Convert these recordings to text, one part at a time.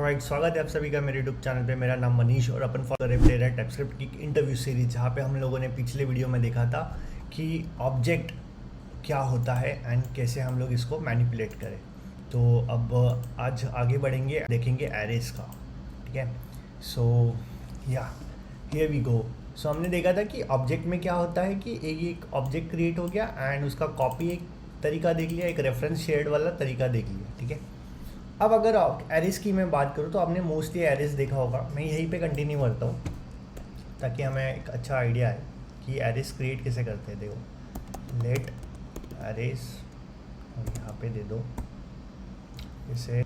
Alright, स्वागत है आप सभी का मेरे यूट्यूब चैनल पे। मेरा नाम मनीष और अपन फॉलो कर रहे प्ले रहे टाइपस्क्रिप्ट की इंटरव्यू सीरीज, जहाँ पे हम लोगों ने पिछले वीडियो में देखा था कि ऑब्जेक्ट क्या होता है एंड कैसे हम लोग इसको मैनिपुलेट करें। तो अब आज आगे बढ़ेंगे, देखेंगे एरेस का। ठीक है, सो या हियर वी गो। सो हमने देखा था कि ऑब्जेक्ट में क्या होता है कि एक ऑब्जेक्ट क्रिएट हो गया एंड उसका कॉपी एक तरीका देख लिया, एक रेफरेंस शेयर्ड वाला तरीका देख लिया। ठीक है, अब अगर एरेस की मैं बात करूँ तो आपने मोस्टली एरेस देखा होगा। मैं यहीं पे कंटिन्यू करता हूँ ताकि हमें एक अच्छा आइडिया है कि एरेस क्रिएट कैसे करते हैं। देखो, लेट एरेस और यहाँ पे दे दो, इसे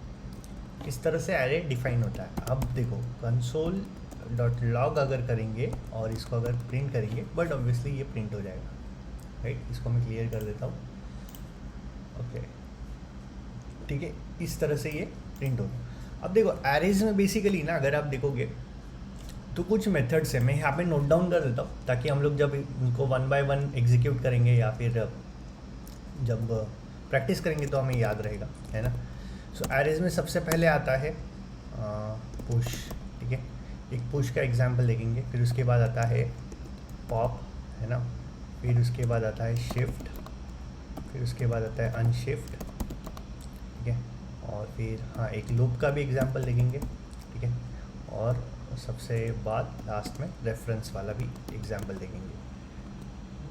इस तरह से एरे डिफाइन होता है। अब देखो, कंसोल डॉट लॉग अगर करेंगे और इसको अगर प्रिंट करेंगे, बट ऑब्वियसली ये प्रिंट हो जाएगा, राइट। इसको मैं क्लियर कर देता हूँ। ओके, ठीक है, इस तरह से ये प्रिंट होगा। अब देखो, एरेज में बेसिकली ना, अगर आप देखोगे तो कुछ मेथड्स है। मैं यहाँ पे नोट डाउन कर देता हूँ ताकि हम लोग जब इनको वन बाय वन एग्जीक्यूट करेंगे या फिर जब प्रैक्टिस करेंगे तो हमें याद रहेगा, है ना। सो एरेज में सबसे पहले आता है पुश। ठीक है, एक पुश का एग्जांपल देखेंगे। फिर उसके बाद आता है पॉप, है ना। फिर उसके बाद आता है शिफ्ट, फिर उसके बाद आता है अनशिफ्ट। ठीक है, और फिर हाँ, एक लूप का भी एग्जांपल देखेंगे। ठीक है, और सबसे बाद लास्ट में रेफरेंस वाला भी एग्जांपल देखेंगे,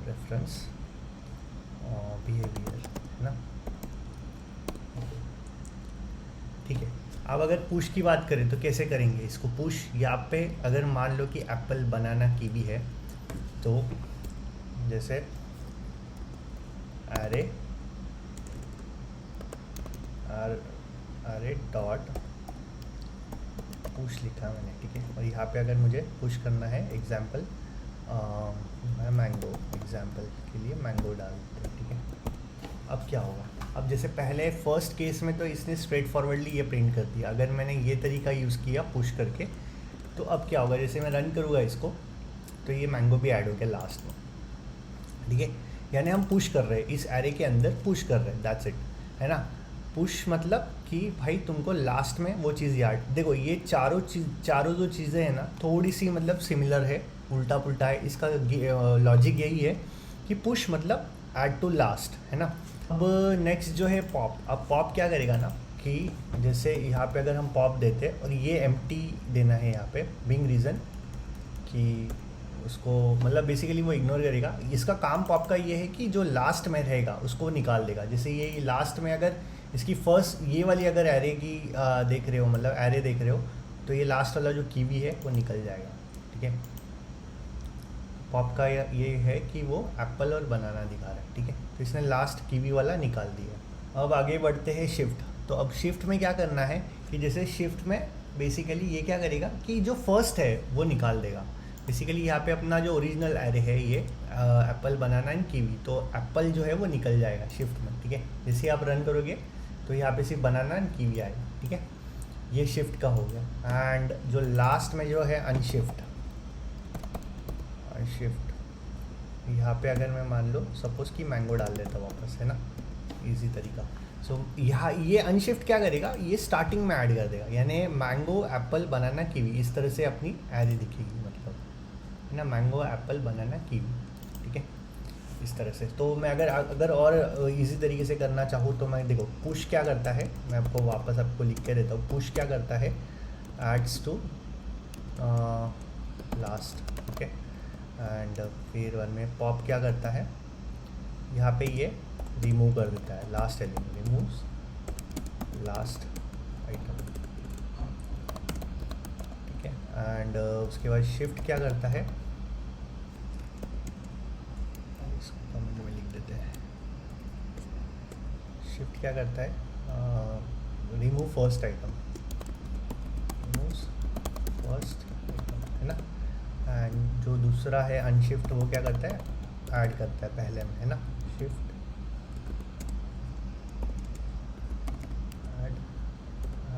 रेफरेंस बिहेवियर, है ना। ठीक है, अब अगर पुश की बात करें तो कैसे करेंगे इसको पुश। यहाँ पे अगर मान लो कि एप्पल बनाना कीवी है, तो जैसे एरे अरे डॉट पुश लिखा मैंने। ठीक है, और यहाँ पे अगर मुझे पुश करना है एग्जाम्पल, मैं मैंगो एग्जाम्पल के लिए मैंगो डाल देते हैं। ठीक है, अब क्या होगा। अब जैसे पहले फर्स्ट केस में तो इसने स्ट्रेट फॉरवर्डली ये प्रिंट कर दिया। अगर मैंने ये तरीका यूज़ किया पुश करके, तो अब क्या होगा, जैसे मैं रन करूँगा इसको तो ये मैंगो भी ऐड हो गया लास्ट में। ठीक है, यानी हम पुश कर रहे हैं, इस एरे के अंदर पुश कर रहे हैं, दैट्स इट, है ना। पुश मतलब कि भाई तुमको लास्ट में वो चीज़ याद। देखो, ये चारों जो चीज़ें हैं ना, थोड़ी सी मतलब सिमिलर है, उल्टा पुल्टा है। इसका लॉजिक यही है कि पुश मतलब ऐड टू लास्ट, है ना। अब नेक्स्ट जो है पॉप। अब पॉप क्या करेगा ना कि जैसे यहाँ पे अगर हम पॉप देते और ये एम्प्टी देना है यहाँ पे, बिंग रीज़न कि उसको मतलब बेसिकली वो इग्नोर करेगा। इसका काम पॉप का ये है कि जो लास्ट में रहेगा उसको निकाल देगा। जैसे ये लास्ट में अगर इसकी फर्स्ट ये वाली अगर एरे की देख रहे हो, मतलब एरे देख रहे हो, तो ये लास्ट वाला जो कीवी है वो निकल जाएगा। ठीक है, पॉप का ये है कि वो एप्पल और बनाना दिखा रहा है। ठीक है, तो इसने लास्ट कीवी वाला निकाल दिया। अब आगे बढ़ते हैं शिफ्ट। तो अब शिफ्ट में क्या करना है कि जैसे शिफ्ट में बेसिकली ये क्या करेगा कि जो फर्स्ट है वो निकाल देगा। बेसिकली यहाँ पे अपना जो ओरिजिनल एरे है ये एप्पल बनाना एंड कीवी, तो एप्पल जो है वो निकल जाएगा शिफ्ट में। ठीक है, जैसे आप रन करोगे तो यहाँ पे सिर्फ बनाना एंड कीवी आएगा। ठीक है, ये शिफ्ट का हो गया। एंड जो लास्ट में जो है अनशिफ्ट, यहाँ पे अगर मैं मान लो सपोज़ कि मैंगो डाल देता वापस, है ना, इजी तरीका। सो यहाँ ये अनशिफ्ट क्या करेगा, ये स्टार्टिंग में ऐड कर देगा, यानी मैंगो एप्पल बनाना कीवी इस तरह से अपनी एरे दिखेगी, मतलब, है ना, मैंगो एप्पल बनाना कीवी। ठीक है, इस तरह से। तो मैं अगर और इजी तरीके से करना चाहूँ तो मैं देखो, पुश क्या करता है, मैं आपको वापस आपको लिख के देता हूँ। पुश क्या करता है, adds to last. Okay, and फिर वन में पॉप क्या करता है, यहाँ पे ये रिमूव कर देता है last element, removes last item. ठीक है, एंड उसके बाद शिफ्ट क्या करता है, इसको कमेंट में लिख देते हैं। शिफ्ट क्या करता है, remove first item, removes first item, है ना। एंड जो दूसरा है अनशिफ्ट, वो क्या करता है, ऐड करता है पहले में, है ना, shift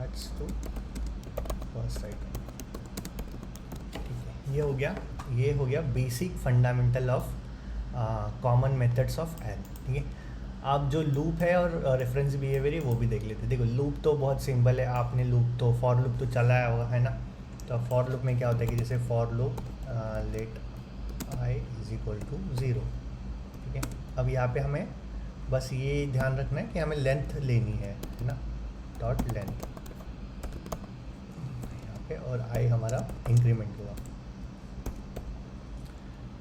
adds to first item. ठीक है, ये हो गया basic fundamental of common methods of array. ठीक है, आप जो लूप है और रेफरेंस बिहेवियर है वो भी देख लेते हैं। देखो लूप तो बहुत सिंपल है, आपने लूप तो फॉर लूप तो चलाया होगा है ना। तो फॉर लूप में क्या होता है कि जैसे for loop let I is equal to 0, ठीक है। अब यहाँ पे हमें बस ये ध्यान रखना है कि हमें लेंथ लेनी है ना, डॉट लेंथ यहाँ पे, और आई हमारा इंक्रीमेंट हुआ।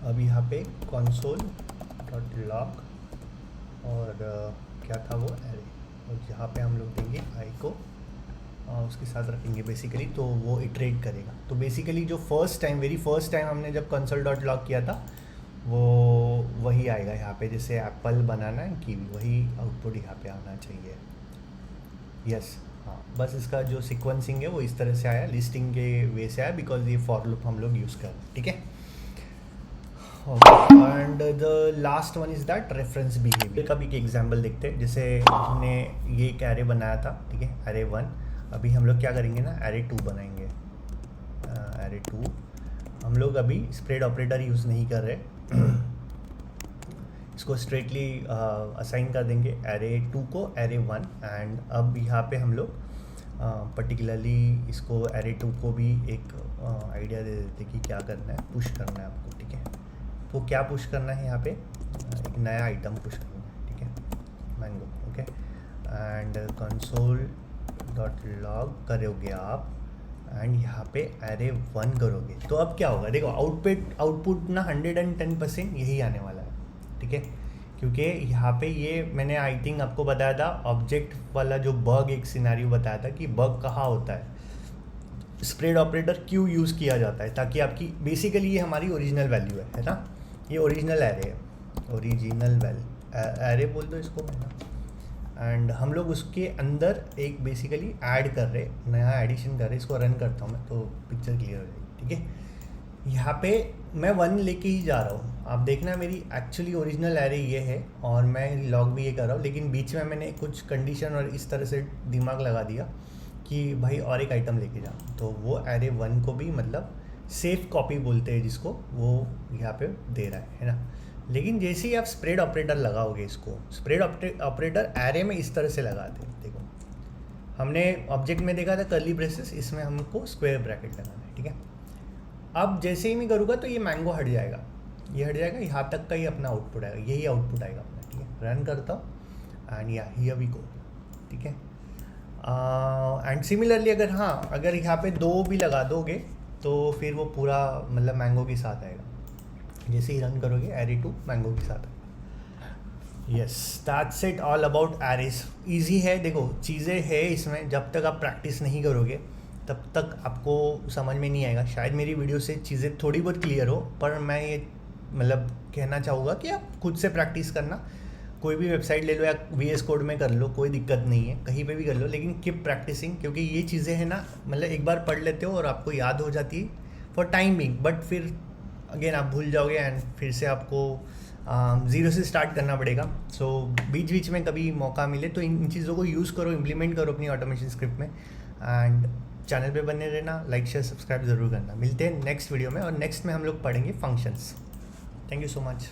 अब यहाँ पे कंसोल डॉट लॉग और क्या था वो एरे, और यहाँ पे हम लोग देंगे आई को उसके साथ रखेंगे बेसिकली, तो वो इटरेट करेगा। तो बेसिकली जो वेरी फर्स्ट टाइम हमने जब कंसोल डॉट लॉग किया था वो वही आएगा यहाँ पे, जैसे एप्पल बनाना है कीवी, वही आउटपुट यहाँ पे आना चाहिए। यस हाँ, बस इसका जो सीक्वेंसिंग है वो इस तरह से आया, लिस्टिंग के वे से आया, बिकॉज ये फॉर लूप हम लोग यूज़ कर रहे हैं, ठीक है। And the last one is that reference behaviour का भी एक एग्जांपल देखते हैं। जैसे हमने ये एक एरे बनाया था, ठीक है, एरे 1। अभी हम लोग क्या करेंगे ना, एरे 2 बनाएंगे। एरे 2 हम लोग अभी स्प्रेड ऑपरेटर यूज़ नहीं कर रहे, इसको स्ट्रेटली असाइन कर देंगे एरे 2 को एरे 1। एंड अब यहाँ पे हम लोग पर्टिकुलरली इसको एरे 2 को भी एक आइडिया दे देते कि क्या करना है, पुश करना है आपको, ठीक है। तो क्या पुश करना है यहाँ पे, एक नया आइटम पुश करना है, ठीक है, mango, okay. And console dot log करोगे आप, एंड यहाँ पे एरे 1 करोगे, तो अब क्या होगा, देखो आउटपुट ना 110% यही आने वाला है, ठीक है। क्योंकि यहाँ पे ये मैंने आई थिंक आपको बताया था, ऑब्जेक्ट वाला जो बग एक सिनेरियो बताया था कि बग कहाँ होता है, स्प्रेड ऑपरेटर क्यों यूज़ किया जाता है, ताकि आपकी बेसिकली ये हमारी ओरिजिनल वैल्यू है ना, ये ओरिजिनल एरे है, ओरिजिनल एरे बोल दो इसको है ना। एंड हम लोग उसके अंदर एक बेसिकली ऐड कर रहे, नया एडिशन कर रहे, इसको रन करता हूँ मैं तो पिक्चर क्लियर हो जाएगी, ठीक है। यहाँ पे मैं 1 लेके ही जा रहा हूँ, आप देखना मेरी एक्चुअली ओरिजिनल एरे ये है और मैं लॉग भी ये कर रहा हूँ, लेकिन बीच में मैंने कुछ कंडीशन और इस तरह से दिमाग लगा दिया कि भाई और एक आइटम लेके जा, तो वो एरे 1 को भी मतलब सेफ कॉपी बोलते हैं जिसको, वो यहाँ पे दे रहा है ना। लेकिन जैसे ही आप स्प्रेड ऑपरेटर लगाओगे, इसको स्प्रेड ऑपरेटर एरे में इस तरह से लगाते हैं, देखो हमने ऑब्जेक्ट में देखा था कर्ली ब्रेसेस, इसमें हमको स्क्वायर ब्रैकेट लगाना है, ठीक है। अब जैसे ही मैं करूँगा तो ये मैंगो हट जाएगा, ये हट जाएगा, यहाँ तक का ही अपना आउटपुट आएगा, यही आउटपुट आएगा अपना, ठीक है। रन करता हूँ एंड या हियर वी गो, ठीक है। एंड सिमिलरली अगर यहाँ पे 2 भी लगा दोगे तो फिर वो पूरा मतलब मैंगो के साथ आएगा, जैसे ही रन करोगे एरे 2 मैंगो के साथ आएगा। Yes that's it all about arrays, easy है। देखो चीज़ें है इसमें, जब तक आप प्रैक्टिस नहीं करोगे तब तक आपको समझ में नहीं आएगा। शायद मेरी वीडियो से चीज़ें थोड़ी बहुत क्लियर हो, पर मैं ये मतलब कहना चाहूँगा कि आप खुद से प्रैक्टिस करना, कोई भी वेबसाइट ले लो या VS कोड में कर लो, कोई दिक्कत नहीं है, कहीं पे भी कर लो, लेकिन कीप प्रैक्टिसिंग, क्योंकि ये चीज़ें हैं ना, मतलब एक बार पढ़ लेते हो और आपको याद हो जाती है फॉर टाइम बिंग, बट फिर अगेन आप भूल जाओगे एंड फिर से आपको ज़ीरो से स्टार्ट करना पड़ेगा। सो बीच बीच में कभी मौका मिले तो इन चीज़ों को यूज़ करो, इम्प्लीमेंट करो अपनी ऑटोमेशन स्क्रिप्ट में। एंड चैनल पे बने रहना, लाइक शेयर सब्सक्राइब ज़रूर करना। मिलते हैं नेक्स्ट वीडियो में, और नेक्स्ट में हम लोग पढ़ेंगे functions. Thank you so much.